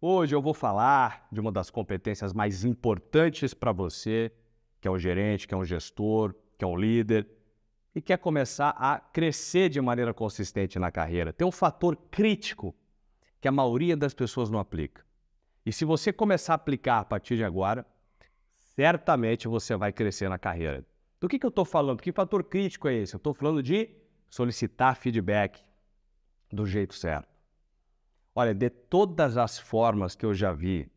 Hoje eu vou falar de uma das competências mais importantes para você, que é um gerente, que é um gestor, que é um líder e quer começar a crescer de maneira consistente na carreira. Tem um fator crítico que a maioria das pessoas não aplica. E se você começar a aplicar a partir de agora, certamente você vai crescer na carreira. Do que eu estou falando? Que fator crítico é esse? Eu estou falando de solicitar feedback do jeito certo. Olha, de todas as formas que eu já vi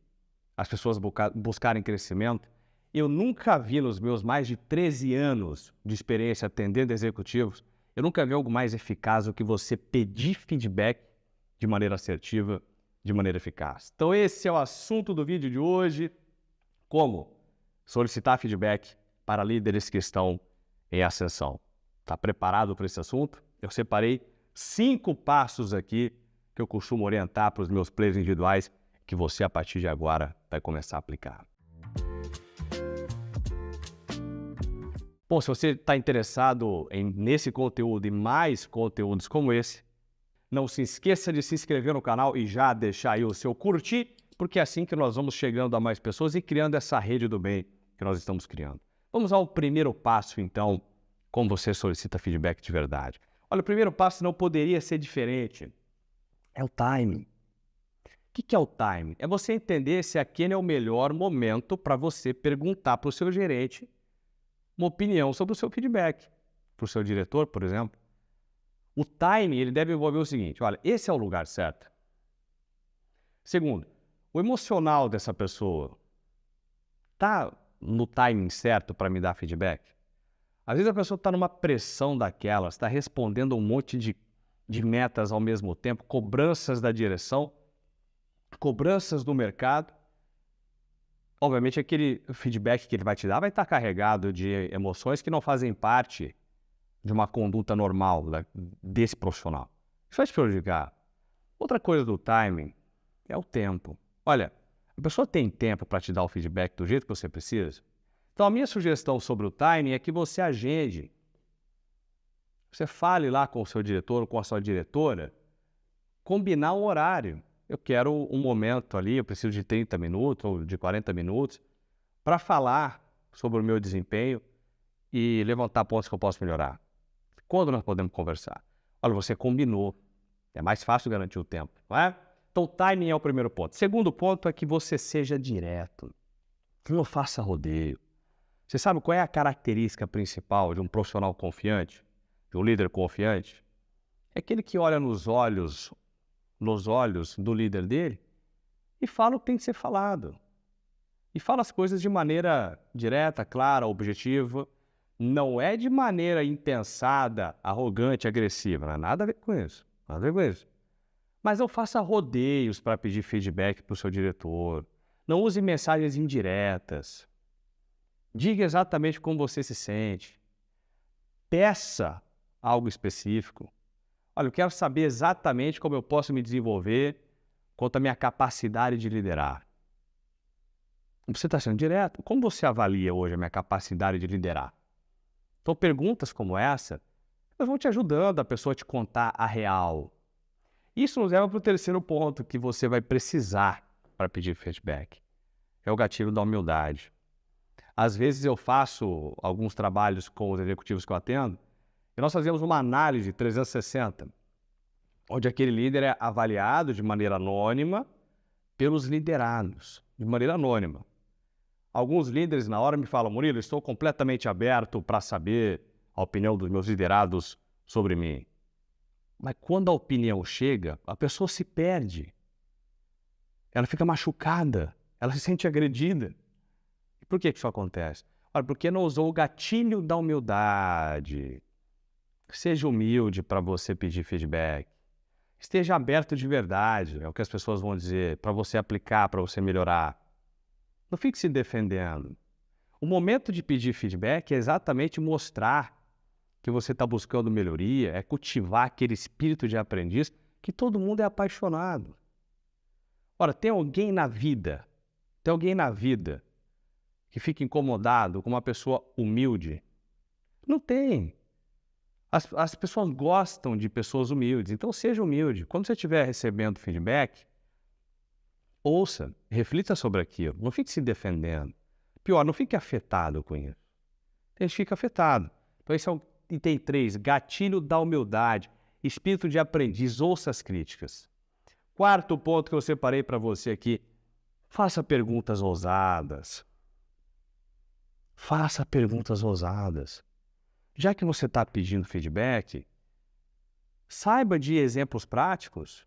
as pessoas buscarem crescimento, eu nunca vi nos meus mais de 13 anos de experiência atendendo executivos, eu nunca vi algo mais eficaz do que você pedir feedback de maneira assertiva, de maneira eficaz. Então esse é o assunto do vídeo de hoje, como solicitar feedback para líderes que estão em ascensão. Está preparado para esse assunto? Eu separei 5 passos aqui que eu costumo orientar para os meus players individuais que você, a partir de agora, vai começar a aplicar. Bom, se você está interessado nesse conteúdo e mais conteúdos como esse, não se esqueça de se inscrever no canal e já deixar aí o seu curtir, porque é assim que nós vamos chegando a mais pessoas e criando essa rede do bem que nós estamos criando. Vamos ao primeiro passo, então, como você solicita feedback de verdade. Olha, o primeiro passo não poderia ser diferente. É o timing. O que é o timing? É você entender se aquele é o melhor momento para você perguntar para o seu gerente uma opinião sobre o seu feedback. Para o seu diretor, por exemplo. O timing ele deve envolver o seguinte, olha, esse é o lugar certo. Segundo, o emocional dessa pessoa está no timing certo para me dar feedback? Às vezes a pessoa está numa pressão daquelas, está respondendo um monte de metas ao mesmo tempo, cobranças da direção, cobranças do mercado. Obviamente aquele feedback que ele vai te dar vai estar carregado de emoções que não fazem parte de uma conduta normal desse profissional. Isso vai te prejudicar. Outra coisa do timing é o tempo. Olha, a pessoa tem tempo para te dar o feedback do jeito que você precisa? Então a minha sugestão sobre o timing é que você agende. Você fale lá com o seu diretor ou com a sua diretora, combinar um horário. Eu quero um momento ali, eu preciso de 30 minutos ou de 40 minutos para falar sobre o meu desempenho e levantar pontos que eu posso melhorar. Quando nós podemos conversar? Olha, você combinou. É mais fácil garantir o tempo, não é? Então, o timing é o primeiro ponto. Segundo ponto é que você seja direto. Não faça rodeio. Você sabe qual é a característica principal de um profissional confiante, de um líder confiante? É aquele que olha nos olhos do líder dele e fala o que tem que ser falado. E fala as coisas de maneira direta, clara, objetiva. Não é de maneira impensada, arrogante, agressiva. Não é nada a ver com isso. Nada a ver com isso. Mas não faça rodeios para pedir feedback para o seu diretor. Não use mensagens indiretas. Diga exatamente como você se sente. Peça algo específico. Olha, eu quero saber exatamente como eu posso me desenvolver quanto à minha capacidade de liderar. Você está sendo direto. Como você avalia hoje a minha capacidade de liderar? Então, perguntas como essa, elas vão te ajudando a pessoa a te contar a real. Isso nos leva para o terceiro ponto que você vai precisar para pedir feedback. É o gatilho da humildade. Às vezes eu faço alguns trabalhos com os executivos que eu atendo e nós fazemos uma análise 360, onde aquele líder é avaliado de maneira anônima pelos liderados, de maneira anônima. Alguns líderes na hora me falam, Murilo, estou completamente aberto para saber a opinião dos meus liderados sobre mim. Mas quando a opinião chega, a pessoa se perde. Ela fica machucada, ela se sente agredida. E por que isso acontece? Olha, porque não usou o gatilho da humildade. Seja humilde para você pedir feedback. Esteja aberto de verdade, é o que as pessoas vão dizer, para você aplicar, para você melhorar. Não fique se defendendo. O momento de pedir feedback é exatamente mostrar que você está buscando melhoria, é cultivar aquele espírito de aprendiz que todo mundo é apaixonado. Ora, tem alguém na vida que fica incomodado com uma pessoa humilde? Não tem. As pessoas gostam de pessoas humildes, então seja humilde. Quando você estiver recebendo feedback, Ouça, reflita sobre aquilo, não fique se defendendo. Pior, não fique afetado com isso. A gente fica afetado. Então esse é o item 3, gatilho da humildade, espírito de aprendiz, ouça as críticas. Quarto ponto que eu separei para você aqui, faça perguntas ousadas. Faça perguntas ousadas. Já que você está pedindo feedback, saiba de exemplos práticos.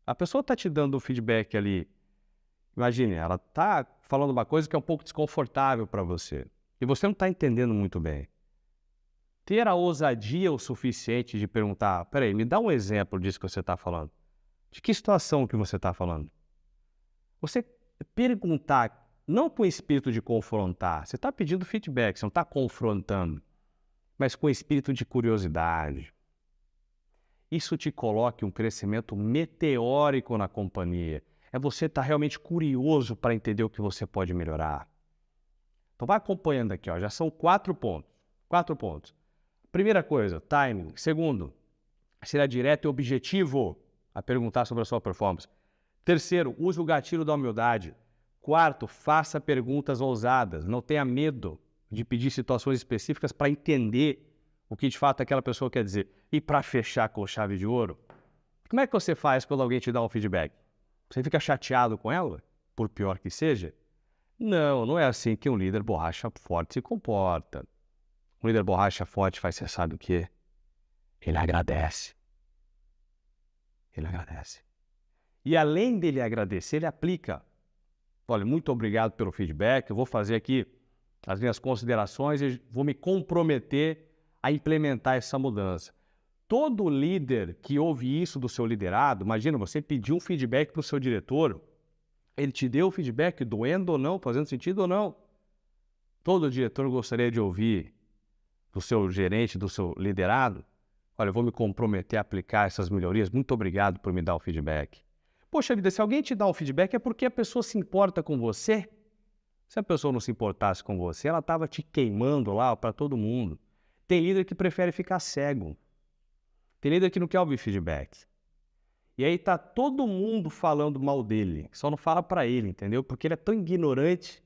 A pessoa está te dando um feedback ali. Imagine, ela está falando uma coisa que é um pouco desconfortável para você. E você não está entendendo muito bem. Ter a ousadia o suficiente de perguntar, peraí, me dá um exemplo disso que você está falando. De que situação que você está falando? Você perguntar, não com o espírito de confrontar. Você está pedindo feedback, você não está confrontando. Mas com o espírito de curiosidade. Isso te coloca um crescimento meteórico na companhia. É você estar realmente curioso para entender o que você pode melhorar. Então vai acompanhando aqui, ó. Já são 4 pontos. 4 pontos. Primeira coisa, timing. Segundo, será direto e objetivo a perguntar sobre a sua performance. Terceiro, use o gatilho da humildade. Quarto, faça perguntas ousadas. Não tenha medo de pedir situações específicas para entender o que de fato aquela pessoa quer dizer. E para fechar com chave de ouro, como é que você faz quando alguém te dá um feedback? Você fica chateado com ela, por pior que seja? Não, não é assim que um líder borracha forte se comporta. Um líder borracha forte faz, você sabe o quê? Ele agradece. Ele agradece. E além dele agradecer, ele aplica. Olha, muito obrigado pelo feedback, eu vou fazer aqui as minhas considerações e vou me comprometer a implementar essa mudança. Todo líder que ouve isso do seu liderado, imagina, você pediu um feedback para o seu diretor, ele te deu o feedback, doendo ou não, fazendo sentido ou não. Todo diretor gostaria de ouvir do seu gerente, do seu liderado, olha, eu vou me comprometer a aplicar essas melhorias, muito obrigado por me dar o feedback. Poxa vida, se alguém te dá um feedback é porque a pessoa se importa com você. Se a pessoa não se importasse com você, ela estava te queimando lá para todo mundo. Tem líder que prefere ficar cego. Tem líder que não quer ouvir feedback. E aí tá todo mundo falando mal dele, só não fala para ele, entendeu? Porque ele é tão ignorante,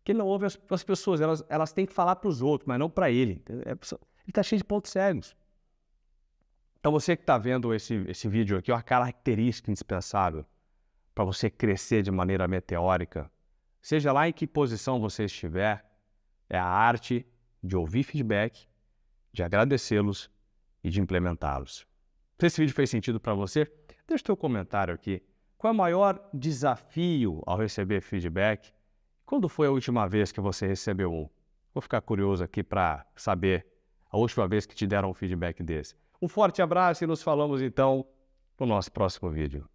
que ele não ouve as pessoas, elas têm que falar para os outros, mas não para ele. Ele está cheio de pontos cegos. Então você que está vendo esse vídeo aqui, é uma característica indispensável para você crescer de maneira meteórica, seja lá em que posição você estiver, é a arte de ouvir feedback, de agradecê-los e de implementá-los. Se esse vídeo fez sentido para você, deixa o teu comentário aqui. Qual é o maior desafio ao receber feedback? Quando foi a última vez que você recebeu um? Vou ficar curioso aqui para saber a última vez que te deram um feedback desse. Um forte abraço e nos falamos então no nosso próximo vídeo.